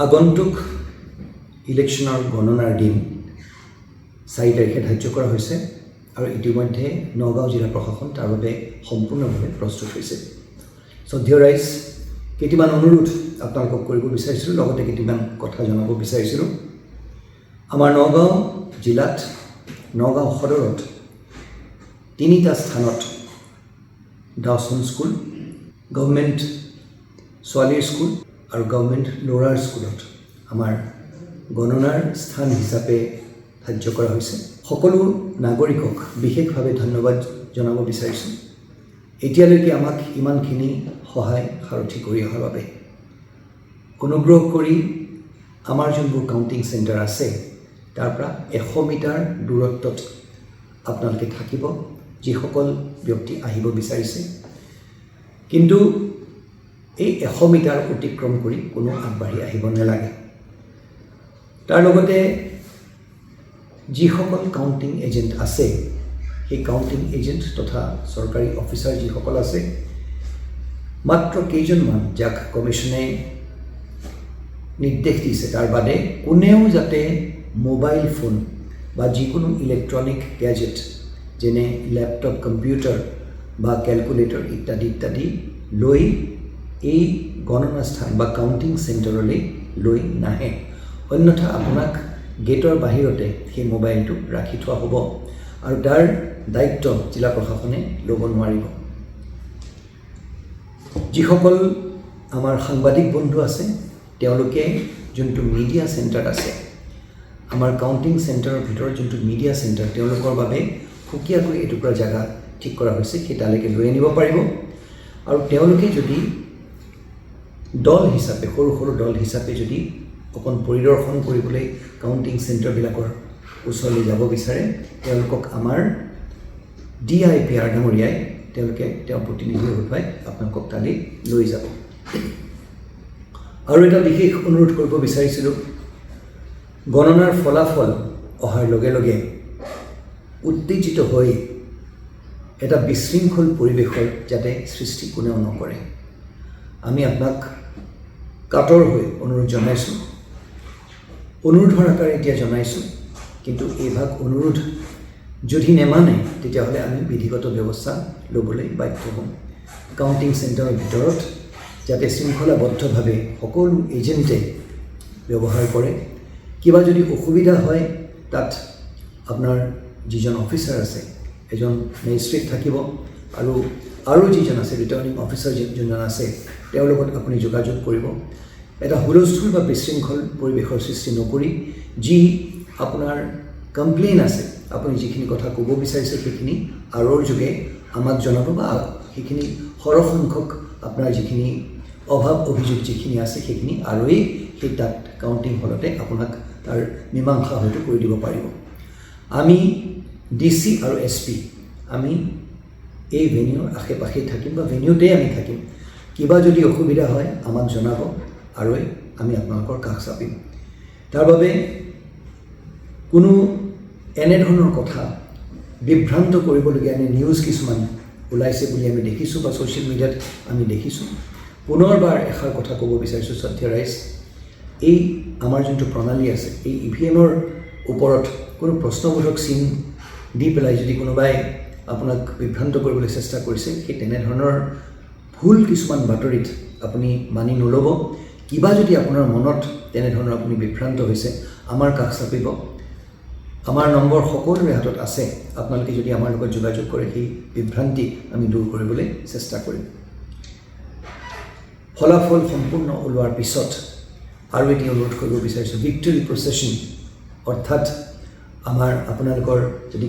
আগন্তুক ইলেকশ্যনৰ গণনাৰ দিন 4 তাৰিখে ধাৰ্য কৰা হৈছে আৰু ইতিমধ্যে নগাঁও জিলা প্ৰশাসন তাৰ বাবে সম্পূৰ্ণভাৱে প্ৰস্তুত হৈছে। শ্ৰদ্ধেয় ৰাইজ, কেইটামান অনুৰোধ আপোনালোকক কৰিব বিচাৰিছিলোঁ, লগতে কেইটামান কথা জনাব বিচাৰিছিলোঁ। আমাৰ নগাঁও জিলাত নগাঁও সদৰত 3টা স্থানত ডাউচন স্কুল, গভৰ্ণমেণ্ট ছোৱালীৰ স্কুল আৰু গভৰ্ণমেণ্ট ল'ৰাৰ স্কুলত আমাৰ গণনাৰ স্থান হিচাপে ধাৰ্য কৰা হৈছে। সকলো নাগৰিকক বিশেষভাৱে ধন্যবাদ জনাব বিচাৰিছোঁ এতিয়ালৈকে আমাক ইমানখিনি সহায় সাৰথি কৰি অহাৰ বাবে। অনুগ্ৰহ কৰি আমাৰ যোনবোৰ কাউণ্টিং চেণ্টাৰ আছে তাৰ পৰা 100 মিটাৰ দূৰত্বত আপোনালোকে থাকিব যিসকল ব্যক্তি আহিব বিচাৰিছে। কিন্তু এই 100 মিটাৰ অতিক্ৰম কৰি কোনো আগবাঢ়ি আহিব নালাগে। তাৰ লগতে যিসকল কাউণ্টিং এজেণ্ট আছে সেই কাউণ্টিং এজেণ্ট তথা চৰকাৰী অফিচাৰ যিসকল আছে, মাত্ৰ কেইজনমান যাক কমিশ্যনে নিৰ্দেশ দিছে তাৰ বাদে কোনেও যাতে মোবাইল ফোন বা যিকোনো ইলেক্ট্ৰনিক গেজেট যেনে লেপটপ, কম্পিউটাৰ বা কেলকুলেটৰ ইত্যাদি ইত্যাদি লৈ এই গণনা স্থান বা কাউণ্টিং চেণ্টাৰলৈ লৈ নাহে। অন্যথা আপোনাক গেটৰ বাহিৰতে সেই মোবাইলটো ৰাখি থোৱা হ'ব আৰু তাৰ দায়িত্ব জিলা প্ৰশাসনে ল'ব নোৱাৰিব। যিসকল আমাৰ সাংবাদিক বন্ধু আছে তেওঁলোকে যোনটো মিডিয়া চেণ্টাৰ আছে, আমাৰ কাউণ্টিং চেণ্টাৰৰ ভিতৰত যোনটো মিডিয়া চেণ্টাৰ, তেওঁলোকৰ বাবে সুকীয়াকৈ এটুকুৰা জেগা ঠিক কৰা হৈছে, সেই তালৈকে লৈ আনিব পাৰিব। আৰু তেওঁলোকে যদি দল হিচাপে, সৰু সৰু দল হিচাপে যদি অকণ পৰিদৰ্শন কৰিবলৈ কাউণ্টিং চেণ্টাৰবিলাকৰ ওচৰলৈ যাব বিচাৰে, তেওঁলোকক আমাৰ DIPR ডাঙৰীয়াই তেওঁৰ প্ৰতিনিধি ৰূপে আপোনালোকক তালৈ লৈ যাব। আৰু এটা বিশেষ অনুৰোধ কৰিব বিচাৰিছিলোঁ, গণনাৰ ফলাফল অহাৰ লগে লগে উত্তেজিত হৈ এটা বিশৃংখল পৰিৱেশৰ যাতে সৃষ্টি কোনেও নকৰে, আমি আপোনাক কাতৰ হৈ অনুৰোধ জনাইছোঁ। অনুৰোধৰ আকাৰে এতিয়া জনাইছোঁ, কিন্তু এইভাগ অনুৰোধ যদি নেমানে তেতিয়াহ'লে আমি বিধিগত ব্যৱস্থা ল'বলৈ বাধ্য হ'ম। কাউণ্টিং চেণ্টাৰৰ ভিতৰত যাতে শৃংখলাবদ্ধভাৱে সকলো এজেণ্টে ব্যৱহাৰ কৰে। কিবা যদি অসুবিধা হয় তাত আপোনাৰ যিজন অফিচাৰ আছে, এজন মেজিষ্ট্ৰেট থাকিব আৰু যিজন আছে ৰিটাৰ্ণিং অফিচাৰ যোনজন আছে তেওঁৰ লগত আপুনি যোগাযোগ কৰিব। এটা হুলস্থুল বা বিশৃংখল পৰিৱেশৰ সৃষ্টি নকৰি যি আপোনাৰ কমপ্লেইন আছে, আপুনি যিখিনি কথা ক'ব বিচাৰিছে সেইখিনি আৰৰ যোগে আমাক জনাব বা সেইখিনি সৰহসংখ্যক আপোনাৰ যিখিনি অভাৱ অভিযোগ যিখিনি আছে সেইখিনি আৰই সেই তাত কাউণ্টিং হলতে আপোনাক তাৰ মীমাংসা হয়তো কৰি দিব পাৰিব। আমি DC আৰু SP আমি এই ভেনিউৰ আশে পাশে থাকিম বা ভেনিউতেই আমি থাকিম। কিবা যদি অসুবিধা হয় আমাক জনাব আৰু আমি আপোনালোকৰ কাষ চাপিম। তাৰ বাবে কোনো এনেধৰণৰ কথা বিভ্ৰান্ত কৰিবলগীয়া নিউজ কিছুমান ওলাইছে বুলি আমি দেখিছোঁ বা ছ'চিয়েল মিডিয়াত আমি দেখিছোঁ। পুনৰবাৰ এষাৰ কথা ক'ব বিচাৰিছোঁ, শ্ৰদ্ধেয় ৰাইজ, এই আমাৰ যোনটো প্ৰণালী আছে, এই EVMৰ ওপৰত কোনো প্ৰশ্নবোধক চিন দি পেলাই যদি কোনোবাই আপোনাক বিভ্ৰান্ত কৰিবলৈ চেষ্টা কৰিছে, সেই তেনেধৰণৰ ভুল কিছুমান বাতৰিত আপুনি মানি নল'ব। কিবা যদি আপোনাৰ মনত তেনেধৰণৰ আপুনি বিভ্ৰান্ত হৈছে, আমাৰ কাষ চাপিব। আমাৰ নম্বৰ সকলোৰে হাতত আছে। আপোনালোকে যদি আমাৰ লগত যোগাযোগ কৰে সেই বিভ্ৰান্তি আমি দূৰ কৰিবলৈ চেষ্টা কৰিম। ফলাফল সম্পূৰ্ণ ওলোৱাৰ পিছত আৰু এটি অনুৰোধ কৰিব বিচাৰিছোঁ, ভিক্টৰী প্ৰচেছন অৰ্থাৎ আমাৰ আপোনালোকৰ যদি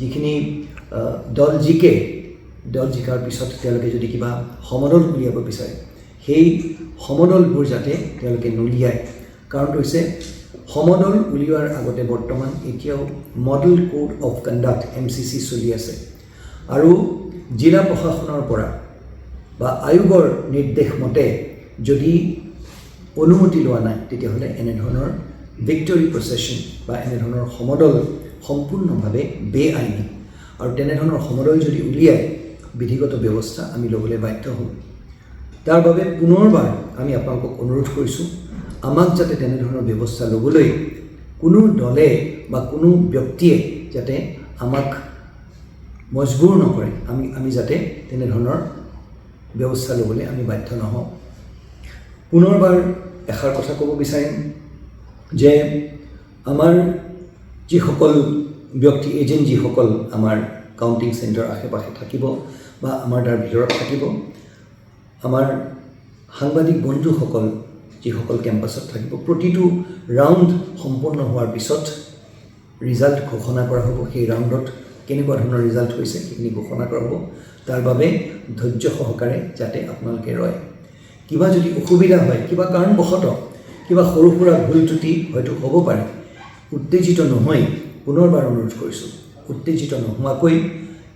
যিখিনি দল জিকাৰ পিছত তেওঁলোকে যদি কিবা সমদল উলিয়াব বিচাৰে, সেই সমদলবোৰ যাতে তেওঁলোকে নুলিয়ায়। কাৰণটো হৈছে সমদল উলিওৱাৰ আগতে বৰ্তমান এতিয়াও model code of conduct MCC চলি আছে আৰু জিলা প্ৰশাসনৰ পৰা বা আয়োগৰ নিৰ্দেশ মতে যদি অনুমতি লোৱা নাই তেতিয়াহ'লে এনেধৰণৰ ভিক্টৰী প্ৰচেছন বা এনেধৰণৰ সমদল সম্পূৰ্ণভাৱে বেআইনী আৰু তেনেধৰণৰ সমদল যদি উলিয়ায় বিধিগত ব্যৱস্থা আমি ল'বলৈ বাধ্য হ'ম। তাৰ বাবে পুনৰবাৰ আমি আপোনালোকক অনুৰোধ কৰিছোঁ, আমাক যাতে তেনেধৰণৰ ব্যৱস্থা ল'বলৈ কোনো দলে বা কোনো ব্যক্তিয়ে যাতে আমাক মজবুৰ নকৰে, আমি যাতে তেনেধৰণৰ ব্যৱস্থা ল'বলৈ আমি বাধ্য নহওঁ। পুনৰবাৰ এষাৰ কথা ক'ব বিচাৰিম যে আমাৰ যিসকল ব্যক্তি এজেণ্ট যিসকল আমাৰ কাউণ্টিং চেণ্টাৰ আশে-পাশে থাকিব বা আমাৰ তাৰ ভিতৰত থাকিব, আমাৰ সাংবাদিক বন্ধুসকল যিসকল কেম্পাছত থাকিব, প্ৰতিটো ৰাউণ্ড সম্পন্ন হোৱাৰ পিছত ৰিজাল্ট ঘোষণা কৰা হ'ব। সেই ৰাউণ্ডত কেনেকুৱা ধৰণৰ ৰিজাল্ট হৈছে সেইখিনি ঘোষণা কৰা হ'ব। তাৰ বাবে ধৈৰ্য সহকাৰে যাতে আপোনালোকে ৰয়। কিবা যদি অসুবিধা হয়, কিবা কাৰণবশতঃ কিবা সৰু সুৰা ভুল ত্ৰুটি হয়তো হ'ব পাৰে, উত্তেজিত নহৈ পুনৰবাৰ অনুৰোধ কৰিছোঁ, উত্তেজিত নোহোৱাকৈ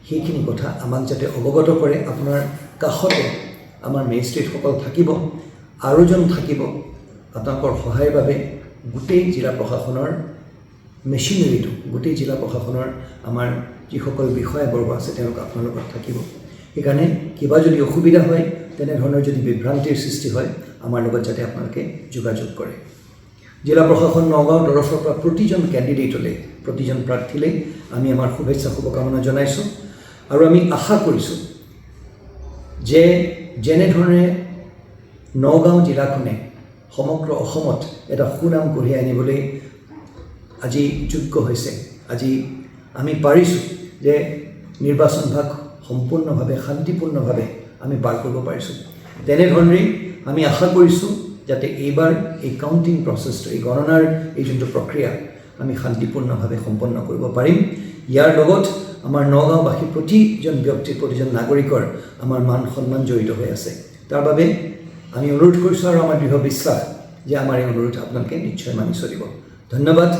সেইখিনি কথা আমাক যাতে অৱগত কৰে। আপোনাৰ কাষতে আমাৰ মেজিষ্ট্ৰেটসকল থাকিব, আৰু এজন থাকিব আপোনালোকৰ সহায়ৰ বাবে। গোটেই জিলা প্ৰশাসনৰ মেচিনেৰীটো, গোটেই জিলা প্ৰশাসনৰ আমাৰ যিসকল বিষয়াবৰ্গ আছে তেওঁলোক আপোনাৰ লগত থাকিব। সেইকাৰণে কিবা যদি অসুবিধা হয়, তেনেধৰণৰ যদি বিভ্ৰান্তিৰ সৃষ্টি হয়, আমাৰ লগত যাতে আপোনালোকে যোগাযোগ কৰে। জিলা প্ৰশাসন নগাঁৱৰ তৰফৰ পৰা প্ৰতিজন কেণ্ডিডেটলৈ, প্ৰতিজন প্ৰাৰ্থীলৈ আমি আমাৰ শুভেচ্ছা শুভকামনা জনাইছোঁ। আৰু আমি আশা কৰিছোঁ যে যেনেধৰণে নগাঁও জিলাখনে সমগ্ৰ অসমত এটা সুনাম কঢ়িয়াই আনিবলৈ আজি যোগ্য হৈছে, আজি আমি পাৰিছোঁ যে নিৰ্বাচন ভাগ সম্পূৰ্ণভাৱে শান্তিপূৰ্ণভাৱে আমি পাৰ কৰিব পাৰিছোঁ। তেনেধৰণেই আমি আশা কৰিছোঁ যাতে এইবাৰ এই কাউণ্টিং প্ৰচেছটো, এই গণনাৰ এই যোনটো প্ৰক্ৰিয়া আমি শান্তিপূৰ্ণভাৱে সম্পন্ন কৰিব পাৰিম। ইয়াৰ লগত আমাৰ নগাঁওবাসী প্ৰতিজন ব্যক্তিৰ, প্ৰতিজন নাগৰিকৰ আমাৰ মান সন্মান জড়িত হৈ আছে। তাৰ বাবে আমি অনুৰোধ কৰিছোঁ আৰু আমাৰ দৃঢ় বিশ্বাস যে আমাৰ এই অনুৰোধ আপোনালোকে নিশ্চয় মানি চলিব। ধন্যবাদ।